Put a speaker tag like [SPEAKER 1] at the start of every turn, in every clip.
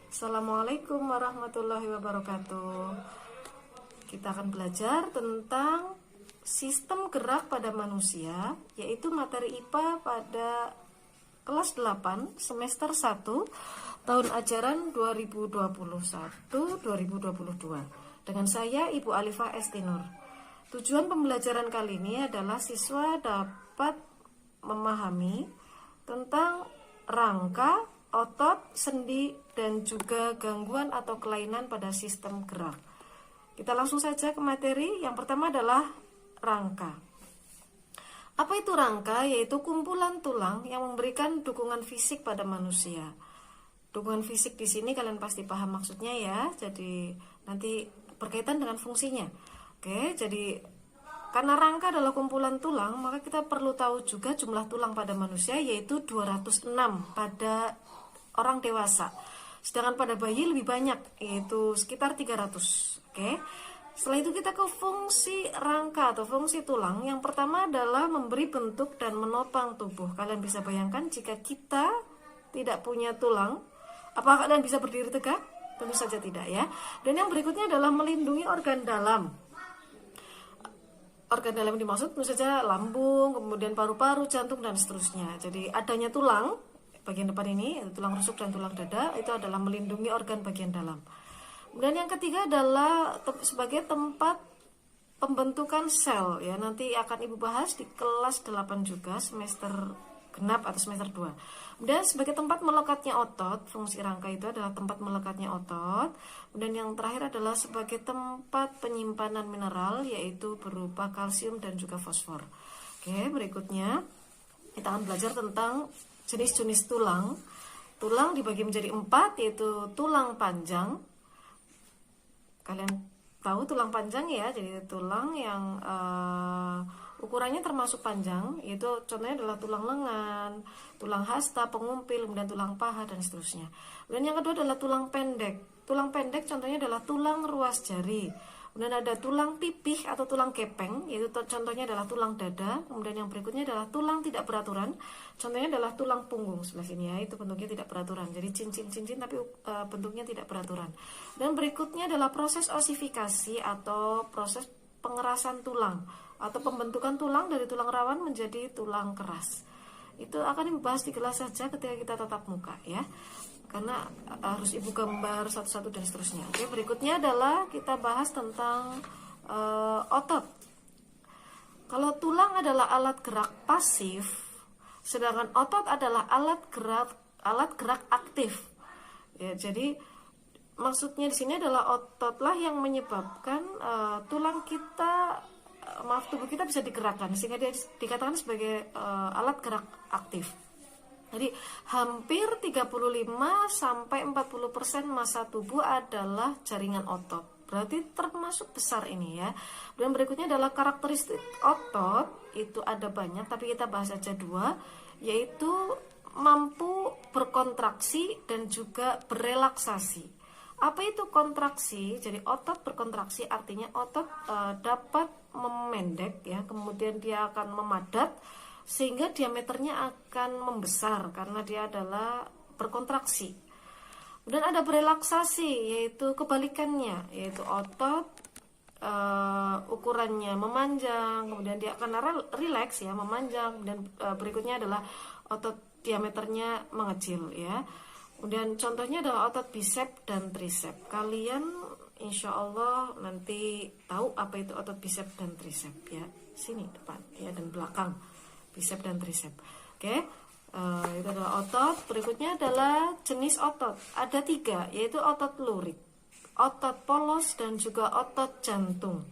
[SPEAKER 1] Assalamualaikum warahmatullahi wabarakatuh. Kita akan belajar tentang sistem gerak pada manusia, yaitu materi IPA pada kelas 8 semester 1 tahun ajaran 2021-2022 dengan saya Ibu Alifah Estinur. Tujuan pembelajaran kali ini adalah siswa dapat memahami tentang rangka, otot, sendi, dan juga gangguan atau kelainan pada sistem gerak. Kita langsung saja ke materi. Yang pertama adalah rangka. Apa itu rangka? Yaitu kumpulan tulang yang memberikan dukungan fisik pada manusia. Dukungan fisik di sini kalian pasti paham maksudnya ya. Jadi nanti berkaitan dengan fungsinya. Oke, jadi karena rangka adalah kumpulan tulang, maka kita perlu tahu juga jumlah tulang pada manusia, yaitu 206 pada orang dewasa. Sedangkan pada bayi lebih banyak, yaitu sekitar 300. Oke. Setelah itu kita ke fungsi rangka atau fungsi tulang. Yang pertama adalah memberi bentuk dan menopang tubuh. Kalian bisa bayangkan jika kita tidak punya tulang, apakah kalian bisa berdiri tegak? Tentu saja tidak ya. Dan yang berikutnya adalah melindungi organ dalam. Organ dalam yang dimaksud tentu saja lambung, kemudian paru-paru, jantung, dan seterusnya. Jadi adanya tulang bagian depan ini, tulang rusuk dan tulang dada, itu adalah melindungi organ bagian dalam. Kemudian yang ketiga adalah sebagai tempat pembentukan sel ya. Nanti akan Ibu bahas di kelas 8 juga, semester genap atau semester 2. Kemudian sebagai tempat melekatnya otot, fungsi rangka itu adalah tempat melekatnya otot. Kemudian yang terakhir adalah sebagai tempat penyimpanan mineral, yaitu berupa kalsium dan juga fosfor. Oke, berikutnya kita akan belajar tentang jenis-jenis tulang. Tulang dibagi menjadi 4, yaitu tulang panjang. Kalian tahu tulang panjang ya, jadi tulang yang ukurannya termasuk panjang, yaitu contohnya adalah tulang lengan, tulang hasta, pengumpil, kemudian tulang paha, dan seterusnya. Dan yang kedua adalah tulang pendek. Tulang pendek contohnya adalah tulang ruas jari. Kemudian ada tulang pipih atau tulang kepeng, yaitu contohnya adalah tulang dada. Kemudian yang berikutnya adalah tulang tidak beraturan, contohnya adalah tulang punggung sebelah sini ya, itu bentuknya tidak beraturan. Jadi cincin-cincin tapi bentuknya tidak beraturan. Dan berikutnya adalah proses osifikasi atau proses pengerasan tulang atau pembentukan tulang dari tulang rawan menjadi tulang keras. Itu akan dibahas di kelas saja ketika kita tatap muka ya, karena harus Ibu gambar satu-satu dan seterusnya. Oke, berikutnya adalah kita bahas tentang otot. Kalau tulang adalah alat gerak pasif, sedangkan otot adalah alat gerak aktif. Ya, jadi maksudnya di sini adalah ototlah yang menyebabkan tubuh kita bisa digerakkan sehingga dia dikatakan sebagai alat gerak aktif. Jadi hampir 35 sampai 40% massa tubuh adalah jaringan otot. Berarti termasuk besar ini ya. Dan berikutnya adalah karakteristik otot, itu ada banyak tapi kita bahas saja 2, yaitu mampu berkontraksi dan juga berelaksasi. Apa itu kontraksi? Jadi otot berkontraksi artinya otot dapat memendek ya, kemudian dia akan memadat sehingga diameternya akan membesar karena dia adalah berkontraksi. Dan ada berelaksasi, yaitu kebalikannya, yaitu otot ukurannya memanjang, kemudian dia akan rileks ya, memanjang, dan berikutnya adalah otot diameternya mengecil ya. Kemudian contohnya adalah otot bisep dan trisep. Kalian insya Allah nanti tahu apa itu otot bisep dan trisep ya. Sini depan ya, dan belakang bisep dan trisep. Oke, itu adalah otot. Berikutnya adalah jenis otot. Ada 3, yaitu otot lurik, otot polos, dan juga otot jantung.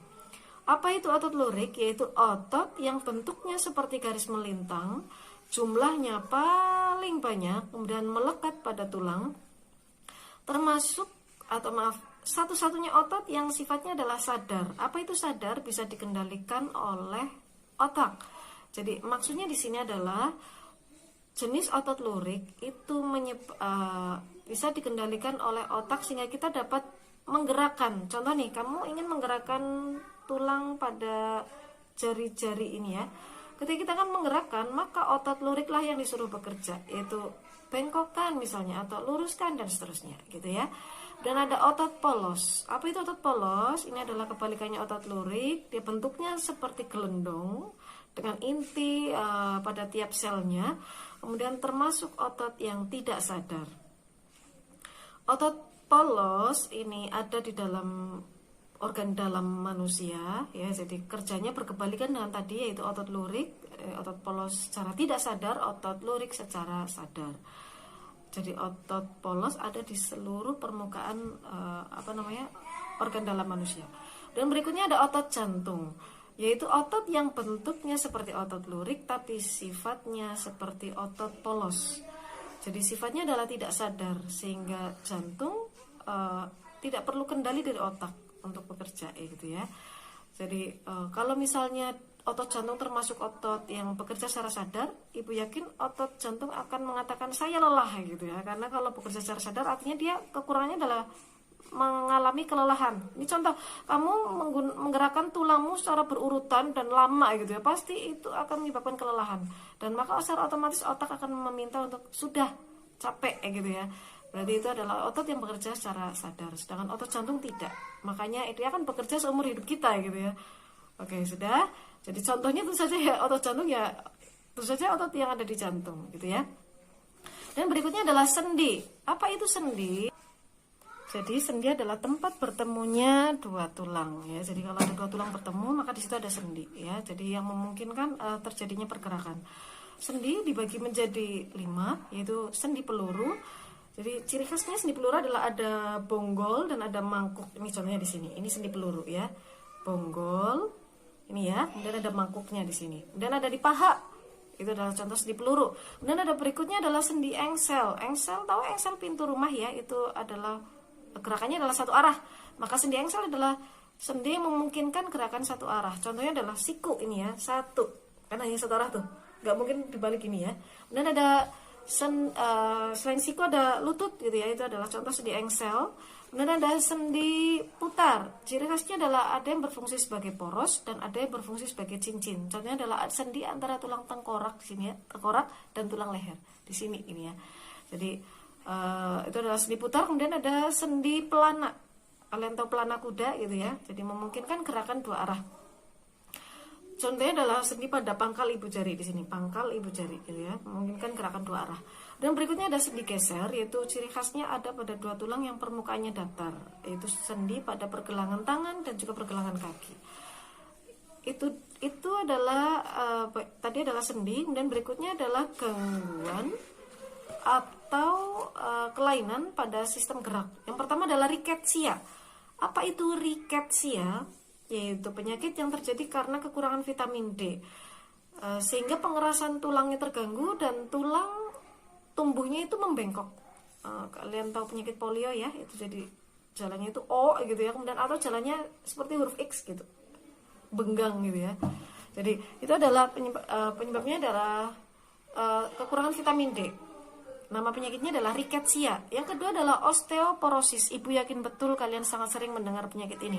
[SPEAKER 1] Apa itu otot lurik? Yaitu otot yang bentuknya seperti garis melintang, jumlahnya paling banyak, kemudian melekat pada tulang, termasuk satu-satunya otot yang sifatnya adalah sadar. Apa itu sadar? Bisa dikendalikan oleh otak. Jadi maksudnya di sini adalah jenis otot lurik itu bisa dikendalikan oleh otak sehingga kita dapat menggerakkan. Contoh nih, kamu ingin menggerakkan tulang pada jari-jari ini ya. Ketika kita akan menggerakkan, maka otot luriklah yang disuruh bekerja, yaitu bengkokkan misalnya atau luruskan dan seterusnya gitu ya. Dan ada otot polos. Apa itu otot polos? Ini adalah kebalikannya otot lurik. Dia bentuknya seperti gelendong dengan inti pada tiap selnya. Kemudian termasuk otot yang tidak sadar. Otot polos ini ada di dalam organ dalam manusia ya, jadi kerjanya berkebalikan dengan tadi, yaitu otot lurik, otot polos secara tidak sadar, otot lurik secara sadar. Jadi otot polos ada di seluruh permukaan organ dalam manusia. Dan berikutnya ada otot jantung, yaitu otot yang bentuknya seperti otot lurik tapi sifatnya seperti otot polos. Jadi sifatnya adalah tidak sadar, sehingga jantung tidak perlu kendali dari otak untuk bekerja gitu ya. Jadi kalau misalnya otot jantung termasuk otot yang bekerja secara sadar, ibu yakin otot jantung akan mengatakan saya lelah gitu ya. Karena kalau bekerja secara sadar artinya dia kekurangannya adalah mengalami kelelahan. Ini contoh, kamu menggerakkan tulangmu secara berurutan dan lama gitu ya, pasti itu akan menyebabkan kelelahan. Dan maka secara otomatis otak akan meminta untuk sudah capek gitu ya. Berarti itu adalah otot yang bekerja secara sadar, sedangkan otot jantung tidak. Makanya dia akan bekerja seumur hidup kita gitu ya. Oke, sudah. Jadi contohnya tentu saja ya otot jantung ya, tentu saja otot yang ada di jantung gitu ya. Dan berikutnya adalah sendi. Apa itu sendi? Jadi sendi adalah tempat bertemunya dua tulang ya. Jadi kalau ada dua tulang bertemu maka di situ ada sendi ya. Jadi yang memungkinkan terjadinya pergerakan. Sendi dibagi menjadi 5, yaitu sendi peluru. Jadi ciri khasnya sendi peluru adalah ada bonggol dan ada mangkuk. Ini contohnya di sini. Ini sendi peluru ya. Bonggol ini ya. Kemudian ada mangkuknya di sini. Dan ada di paha. Itu adalah contoh sendi peluru. Dan ada berikutnya adalah sendi engsel. Engsel, tahu engsel pintu rumah ya? Itu adalah gerakannya adalah satu arah. Maka sendi engsel adalah sendi yang memungkinkan gerakan satu arah. Contohnya adalah siku ini ya. Satu. Karena hanya satu arah tuh. Nggak mungkin dibalik ini ya. Dan ada selain siku ada lutut gitu ya, itu adalah contoh sendi engsel. Kemudian ada sendi putar. Ciri khasnya adalah ada yang berfungsi sebagai poros dan ada yang berfungsi sebagai cincin. Contohnya adalah sendi antara tulang tengkorak di sini ya, tengkorak dan tulang leher di sini ini ya. Jadi itu adalah sendi putar. Kemudian ada sendi pelana. Kalian tahu pelana kuda gitu ya. Jadi memungkinkan gerakan dua arah. Contohnya adalah sendi pada pangkal ibu jari di sini, pangkal ibu jari gitu ya, memungkinkan gerakan dua arah. Dan berikutnya ada sendi geser, yaitu ciri khasnya ada pada dua tulang yang permukaannya datar, yaitu sendi pada pergelangan tangan dan juga pergelangan kaki. Itu adalah tadi adalah sendi. Dan berikutnya adalah gangguan atau kelainan pada sistem gerak. Yang pertama adalah riketsia. Apa itu riketsia? Yaitu penyakit yang terjadi karena kekurangan vitamin D, sehingga pengerasan tulangnya terganggu dan tulang tumbuhnya itu membengkok. Kalian tahu penyakit polio ya, itu jadi jalannya itu O gitu ya, kemudian atau jalannya seperti huruf X gitu, benggang gitu ya. Jadi itu adalah penyebabnya adalah kekurangan vitamin D. Nama penyakitnya adalah riketsia. Yang kedua adalah osteoporosis. Ibu yakin betul kalian sangat sering mendengar penyakit ini.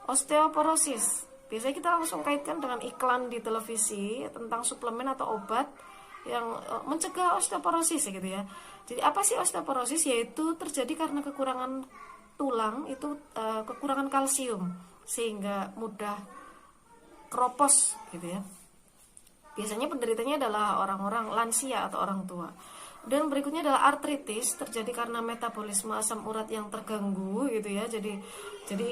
[SPEAKER 1] Osteoporosis. Biasanya kita langsung kaitkan dengan iklan di televisi tentang suplemen atau obat yang mencegah osteoporosis gitu ya. Jadi apa sih osteoporosis? Yaitu terjadi karena kekurangan tulang, itu kekurangan kalsium sehingga mudah keropos gitu ya. Biasanya penderitanya adalah orang-orang lansia atau orang tua. Dan berikutnya adalah artritis, terjadi karena metabolisme asam urat yang terganggu gitu ya. Jadi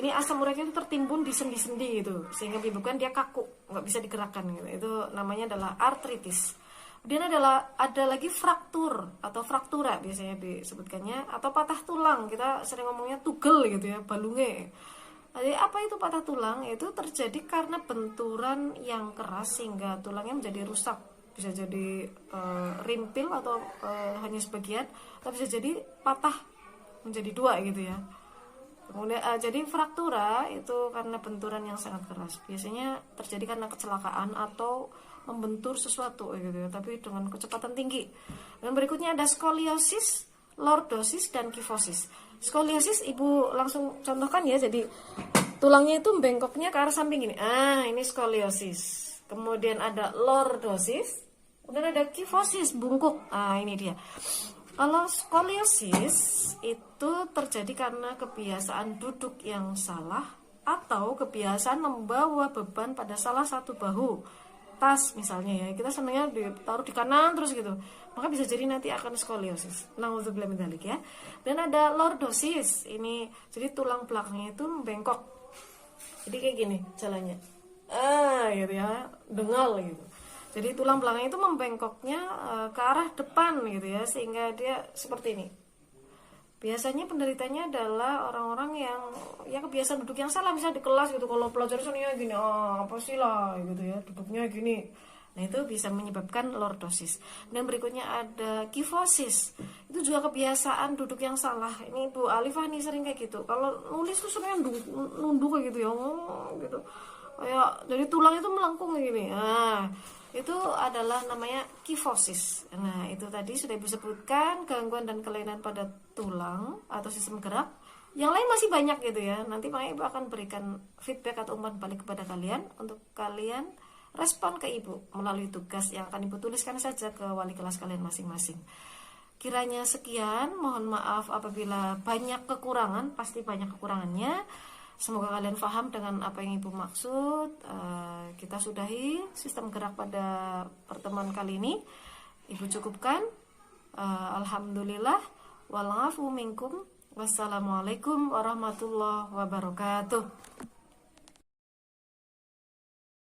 [SPEAKER 1] ini asam uratnya itu tertimbun di sendi-sendi gitu, sehingga menyebabkan dia kaku, nggak bisa digerakkan gitu. Itu namanya adalah artritis. Kemudian ada lagi fraktur atau fraktura biasanya disebutkannya, atau patah tulang. Kita sering ngomongnya tugel gitu ya, balunge. Jadi apa itu patah tulang? Itu terjadi karena benturan yang keras sehingga tulangnya menjadi rusak. Bisa jadi rimpil atau hanya sebagian, atau bisa jadi patah menjadi dua gitu ya. Kemudian jadi fraktura itu karena benturan yang sangat keras. Biasanya terjadi karena kecelakaan atau membentur sesuatu gitu ya, tapi dengan kecepatan tinggi. Dan berikutnya ada skoliosis, lordosis, dan kifosis. Skoliosis ibu langsung contohkan ya. Jadi tulangnya itu bengkoknya ke arah samping gini. Ini skoliosis. Kemudian ada lordosis. Kemudian ada kifosis, bungkuk. Ini dia. Kalau skoliosis itu terjadi karena kebiasaan duduk yang salah atau kebiasaan membawa beban pada salah satu bahu. Tas misalnya ya, kita senangnya ditaruh di kanan terus gitu. Maka bisa jadi nanti akan skoliosis. Nauzubillah min dzalik ya. Dan ada lordosis. Ini jadi tulang belakangnya itu bengkok. Jadi kayak gini jalannya. Gitu ya, dengal gitu. Jadi tulang belakang itu membengkoknya ke arah depan gitu ya, sehingga dia seperti ini. Biasanya penderitanya adalah orang-orang yang ya kebiasaan duduk yang salah, misalnya di kelas gitu, kalau pelajar soalnya gini, apa sih lah gitu ya, duduknya gini. Nah itu bisa menyebabkan lordosis. Dan berikutnya ada kifosis. Itu juga kebiasaan duduk yang salah. Ini Bu Alifah nih sering kayak gitu. Kalau nulis tuh sering nunduk kayak gitu ya, gitu. Kayak jadi tulang itu melengkung gini. Nah, itu adalah namanya kifosis. Nah, itu tadi sudah disebutkan gangguan dan kelainan pada tulang atau sistem gerak. Yang lain masih banyak gitu ya. Nanti makanya Ibu akan berikan feedback atau umpan balik kepada kalian untuk kalian respon ke Ibu melalui tugas yang akan Ibu tuliskan saja ke wali kelas kalian masing-masing. Kiranya sekian, mohon maaf apabila banyak kekurangan, pasti banyak kekurangannya. Semoga kalian paham dengan apa yang Ibu maksud. Kita sudahi sistem gerak pada pertemuan kali ini. Ibu cukupkan. Alhamdulillah. Wal afu minkum. Wassalamualaikum warahmatullahi wabarakatuh.